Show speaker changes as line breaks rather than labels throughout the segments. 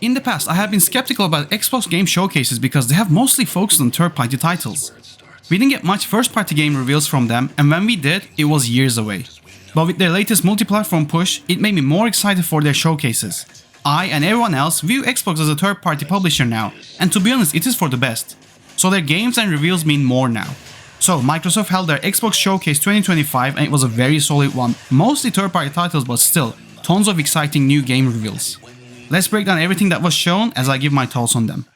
In the past, I have been skeptical about Xbox game showcases because they have mostly focused on third-party titles. We didn't get much first-party game reveals from them, and when we did, it was years away. But with their latest multi-platform push, it made me more excited for their showcases. I and everyone else view Xbox as a third-party publisher now, and to be honest, it is for the best. So their games and reveals mean more now. So Microsoft held their Xbox Showcase 2025 and it was a very solid one, mostly third-party titles but still, tons of exciting new game reveals. Let's break down everything that was shown as I give my thoughts on them.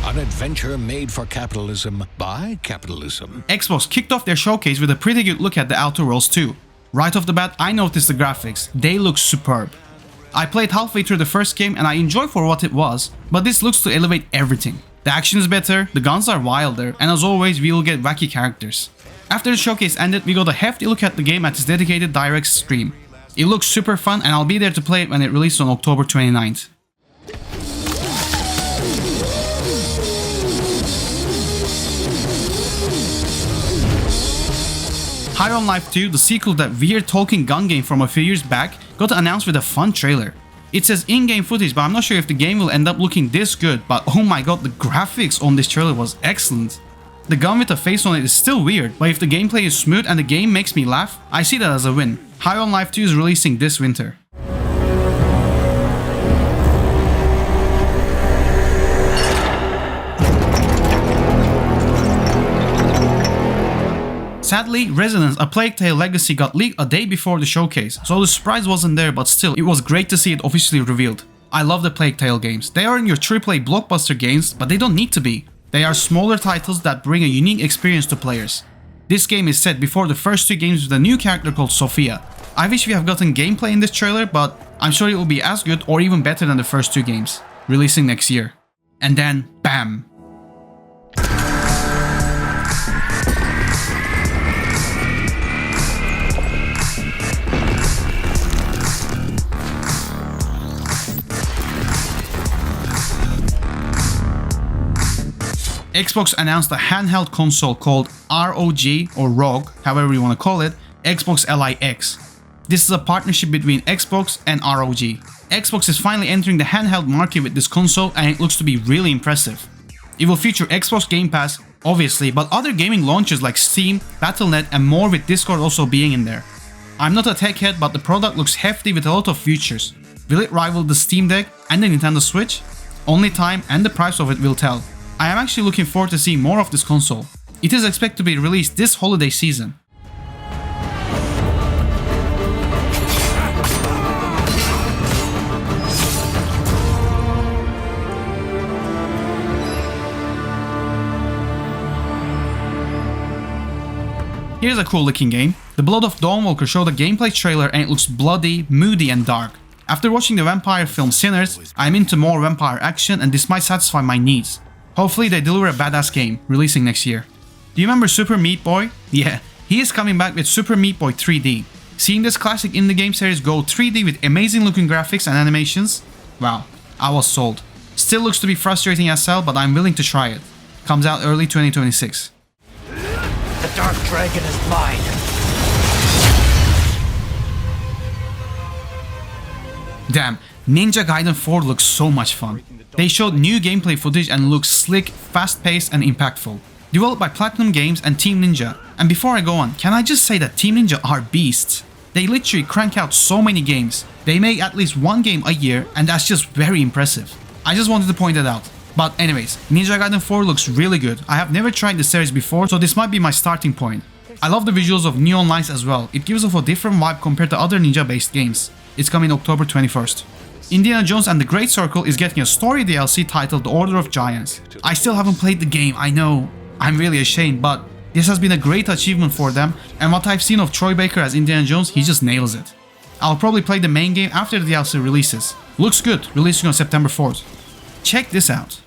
An adventure made for capitalism by capitalism.
Xbox kicked off their showcase with a pretty good look at The Outer Worlds 2. Right off the bat, I noticed the graphics. They look superb. I played halfway through the first game and I enjoyed for what it was, but this looks to elevate everything. The action is better, the guns are wilder, and as always we will get wacky characters. After the showcase ended, we got a hefty look at the game at its dedicated direct stream. It looks super fun and I'll be there to play it when it releases on October 29th. High on Life 2, the sequel to that weird talking gun game from a few years back, got announced with a fun trailer. It says in-game footage, but I'm not sure if the game will end up looking this good, but oh my god, the graphics on this trailer was excellent. The gun with a face on it is still weird, but if the gameplay is smooth and the game makes me laugh, I see that as a win. High on Life 2 is releasing this winter. Sadly, Resonance, A Plague Tale Legacy got leaked a day before the showcase, so the surprise wasn't there, but still, it was great to see it officially revealed. I love the Plague Tale games. They aren't your AAA blockbuster games, but they don't need to be. They are smaller titles that bring a unique experience to players. This game is set before the first two games with a new character called Sophia. I wish we have gotten gameplay in this trailer, but I'm sure it will be as good or even better than the first two games, releasing next year. And then, BAM! Xbox announced a handheld console called ROG or ROG, however you want to call it, Xbox LIX. This is a partnership between Xbox and ROG. Xbox is finally entering the handheld market with this console and it looks to be really impressive. It will feature Xbox Game Pass, obviously, but other gaming launchers like Steam, Battle.net and more, with Discord also being in there. I'm not a tech head, but the product looks hefty with a lot of features. Will it rival the Steam Deck and the Nintendo Switch? Only time and the price of it will tell. I am actually looking forward to seeing more of this console. It is expected to be released this holiday season. Here's a cool looking game. The Blood of Dawnwalker showed a gameplay trailer and it looks bloody, moody and dark. After watching the vampire film Sinners, I'm into more vampire action and this might satisfy my needs. Hopefully they deliver a badass game, releasing next year. Do you remember Super Meat Boy? Yeah, he is coming back with Super Meat Boy 3D. Seeing this classic indie game series go 3D with amazing looking graphics and animations? Wow, I was sold. Still looks to be frustrating as hell, but I'm willing to try it. Comes out early 2026.
The Dark Dragon is mine.
Damn, Ninja Gaiden 4 looks so much fun. They showed new gameplay footage and looks slick, fast-paced and impactful. Developed by Platinum Games and Team Ninja. And before I go on, can I just say that Team Ninja are beasts? They literally crank out so many games. They make at least one game a year and that's just very impressive. I just wanted to point that out. But anyways, Ninja Gaiden 4 looks really good. I have never tried the series before, so this might be my starting point. I love the visuals of Neon Lights as well. It gives off a different vibe compared to other ninja-based games. It's coming October 21st. Indiana Jones and the Great Circle is getting a story DLC titled The Order of Giants. I still haven't played the game, I know. I'm really ashamed, but this has been a great achievement for them, and what I've seen of Troy Baker as Indiana Jones, he just nails it. I'll probably play the main game after the DLC releases. Looks good, releasing on September 4th. Check this out.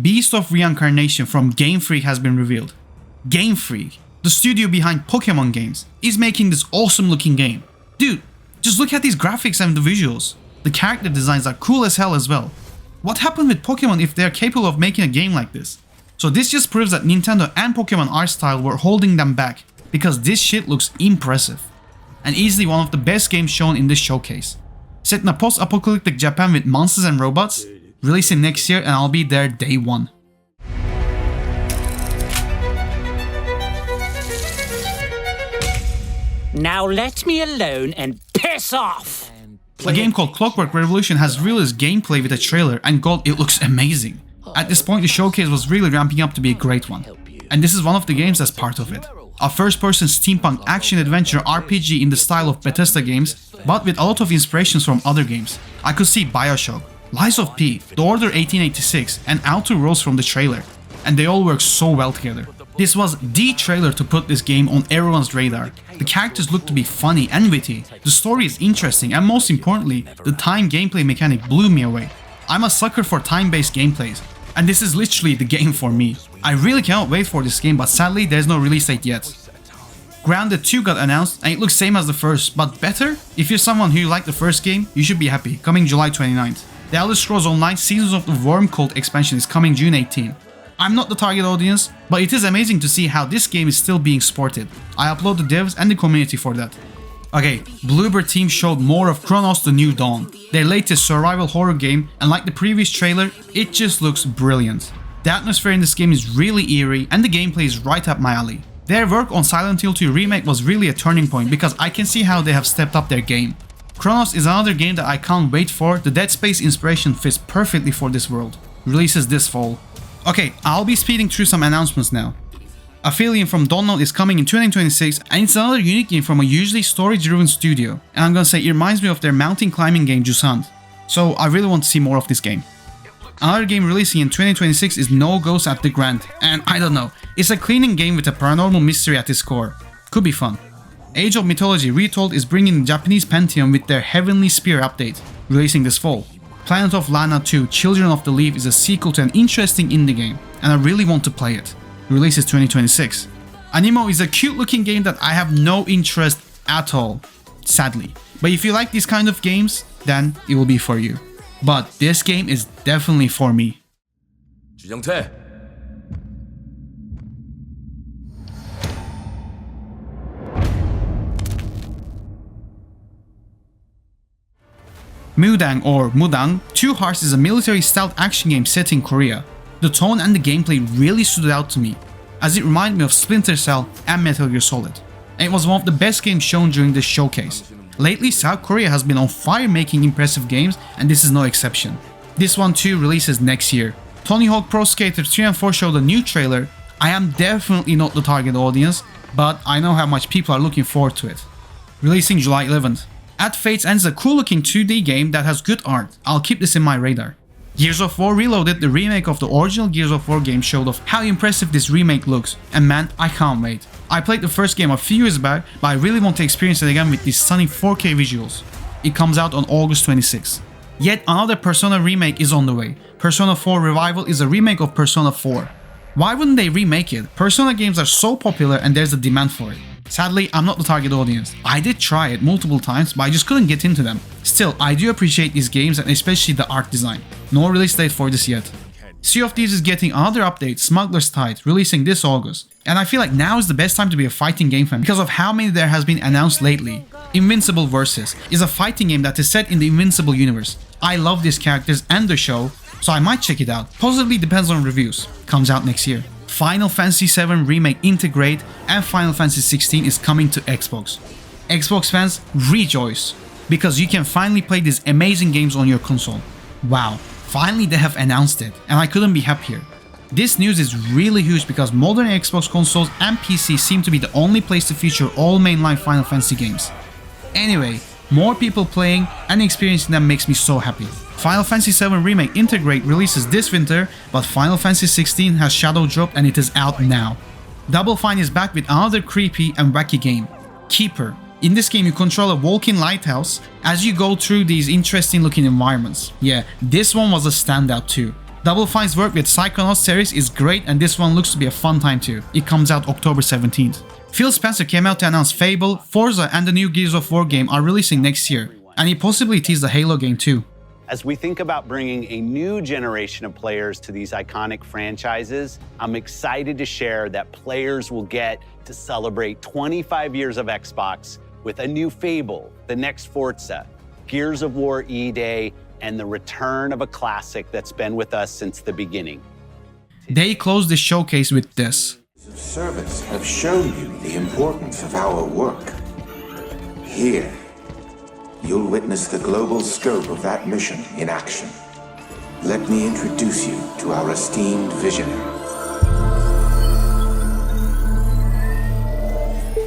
Beast of Reincarnation from Game Freak has been revealed. Game Freak, the studio behind Pokemon games, is making this awesome looking game. Dude, Just look at these graphics and the visuals. The character designs are cool as hell as well. What happened with Pokemon if they are capable of making a game like this? So this just proves that Nintendo and Pokemon art style were holding them back, because this shit looks impressive. And easily one of the best games shown in this showcase. Set in a post-apocalyptic Japan with monsters and robots, releasing next year and I'll be there day one.
Now let me alone and piss off!
A game called Clockwork Revolution has released gameplay with a trailer, and god, it looks amazing. At this point the showcase was really ramping up to be a great one. And this is one of the games that's part of it. A first-person steampunk action-adventure RPG in the style of Bethesda games, but with a lot of inspirations from other games. I could see Bioshock, Lies of P, The Order 1886 and Outer Worlds from the trailer, and they all work so well together. This was the trailer to put this game on everyone's radar. The characters look to be funny and witty, the story is interesting, and most importantly, the time gameplay mechanic blew me away. I'm a sucker for time-based gameplays, and this is literally the game for me. I really cannot wait for this game, but sadly there's no release date yet. Grounded 2 got announced and it looks same as the first, but better? If you're someone who liked the first game, you should be happy, coming July 29th. The Elder Scrolls Online Seasons of the Worm Cult expansion is coming June 18. I'm not the target audience, but it is amazing to see how this game is still being supported. I applaud the devs and the community for that. Okay, Bloober Team showed more of Chronos: The New Dawn, their latest survival horror game, and like the previous trailer, it just looks brilliant. The atmosphere in this game is really eerie and the gameplay is right up my alley. Their work on Silent Hill 2 Remake was really a turning point because I can see how they have stepped up their game. Chronos is another game that I can't wait for. The Dead Space inspiration fits perfectly for this world. Releases this fall. Okay, I'll be speeding through some announcements now. Aphelion from Dawn is coming in 2026 and it's another unique game from a usually story-driven studio. And I'm gonna say it reminds me of their mountain climbing game Jusant. So I really want to see more of this game. Another game releasing in 2026 is No Ghosts at the Grand, and I don't know, it's a cleaning game with a paranormal mystery at its core. Could be fun. Age of Mythology Retold is bringing the Japanese pantheon with their Heavenly Spear update, releasing this fall. Planet of Lana 2 Children of the Leaf is a sequel to an interesting indie game, and I really want to play it. Releases 2026. Animo is a cute looking game that I have no interest at all, sadly. But if you like these kind of games, then it will be for you. But this game is definitely for me.
举将退。
Mudang or Mudang, Two Hearts is a military stealth action game set in Korea. The tone and the gameplay really stood out to me, as it reminded me of Splinter Cell and Metal Gear Solid. And it was one of the best games shown during this showcase. Lately, South Korea has been on fire making impressive games, and this is no exception. This one too releases next year. Tony Hawk Pro Skater 3 and 4 showed a new trailer. I am definitely not the target audience, but I know how much people are looking forward to it. Releasing July 11th. At Fates ends a cool looking 2D game that has good art. I'll keep this in my radar. Gears of War Reloaded, the remake of the original Gears of War game, showed off how impressive this remake looks, and man, I can't wait. I played the first game a few years back, but I really want to experience it again with these stunning 4K visuals. It comes out on August 26. Yet another Persona remake is on the way. Persona 4 Revival is a remake of Persona 4. Why wouldn't they remake it? Persona games are so popular and there's a demand for it. Sadly, I'm not the target audience. I did try it multiple times, but I just couldn't get into them. Still, I do appreciate these games and especially the art design. No release date for this yet. Sea of Thieves is getting another update, Smuggler's Tide, releasing this August. And I feel like now is the best time to be a fighting game fan because of how many there has been announced lately. Invincible Versus is a fighting game that is set in the Invincible universe. I love these characters and the show, so I might check it out. Possibly depends on reviews. Comes out next year. Final Fantasy VII Remake Integrate and Final Fantasy XVI is coming to Xbox. Xbox fans, rejoice! Because you can finally play these amazing games on your console. Wow, finally they have announced it, and I couldn't be happier. This news is really huge because modern Xbox consoles and PC seem to be the only place to feature all mainline Final Fantasy games. Anyway, more people playing and experiencing them makes me so happy. Final Fantasy VII Remake Integrate releases this winter, but Final Fantasy XVI has shadow dropped and it is out now. Double Fine is back with another creepy and wacky game, Keeper. In this game you control a walking lighthouse as you go through these interesting looking environments. Yeah, this one was a standout too. Double Fine's work with Psychonauts series is great and this one looks to be a fun time too. It comes out October 17th. Phil Spencer came out to announce Fable, Forza and the new Gears of War game are releasing next year, and he possibly teased the Halo game too.
As we think about bringing a new generation of players to these iconic franchises, I'm excited to share that players will get to celebrate 25 years of Xbox with a new Fable, the next Forza, Gears of War E-Day, and the return of a classic that's been with us since the beginning.
They closed the showcase with this.
Of service have shown you the importance of our work. Here, you'll witness the global scope of that mission in action. Let me introduce you to our esteemed visionary.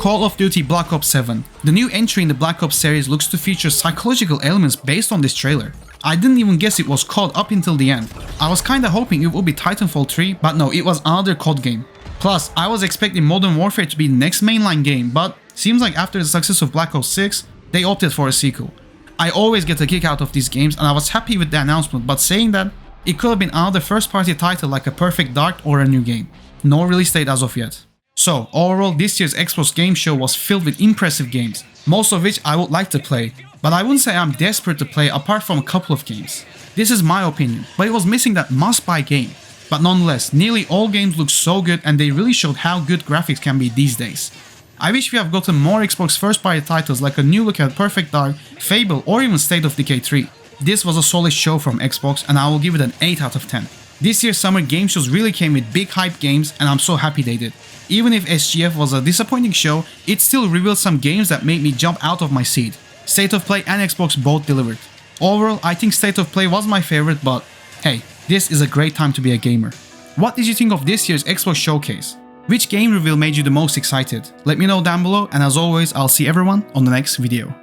Call of Duty Black Ops 7. The new entry in the Black Ops series looks to feature psychological elements based on this trailer. I didn't even guess it was COD up until the end. I was kinda hoping it would be Titanfall 3, but no, it was another COD game. Plus, I was expecting Modern Warfare to be the next mainline game, but seems like after the success of Black Ops 6, they opted for a sequel. I always get a kick out of these games and I was happy with the announcement, but saying that, it could have been another first party title like a Perfect Dark or a new game. No release date as of yet. So, overall, this year's Xbox Game Show was filled with impressive games, most of which I would like to play, but I wouldn't say I'm desperate to play apart from a couple of games. This is my opinion, but it was missing that must-buy game. But nonetheless, nearly all games look so good and they really showed how good graphics can be these days. I wish we have gotten more Xbox first-party titles like a new look at Perfect Dark, Fable or even State of Decay 3. This was a solid show from Xbox and I will give it an 8 out of 10. This year's summer game shows really came with big hype games and I'm so happy they did. Even if SGF was a disappointing show, it still revealed some games that made me jump out of my seat. State of Play and Xbox both delivered. Overall, I think State of Play was my favorite, but hey, this is a great time to be a gamer. What did you think of this year's Xbox showcase? Which game reveal made you the most excited? Let me know down below, and as always, I'll see everyone on the next video.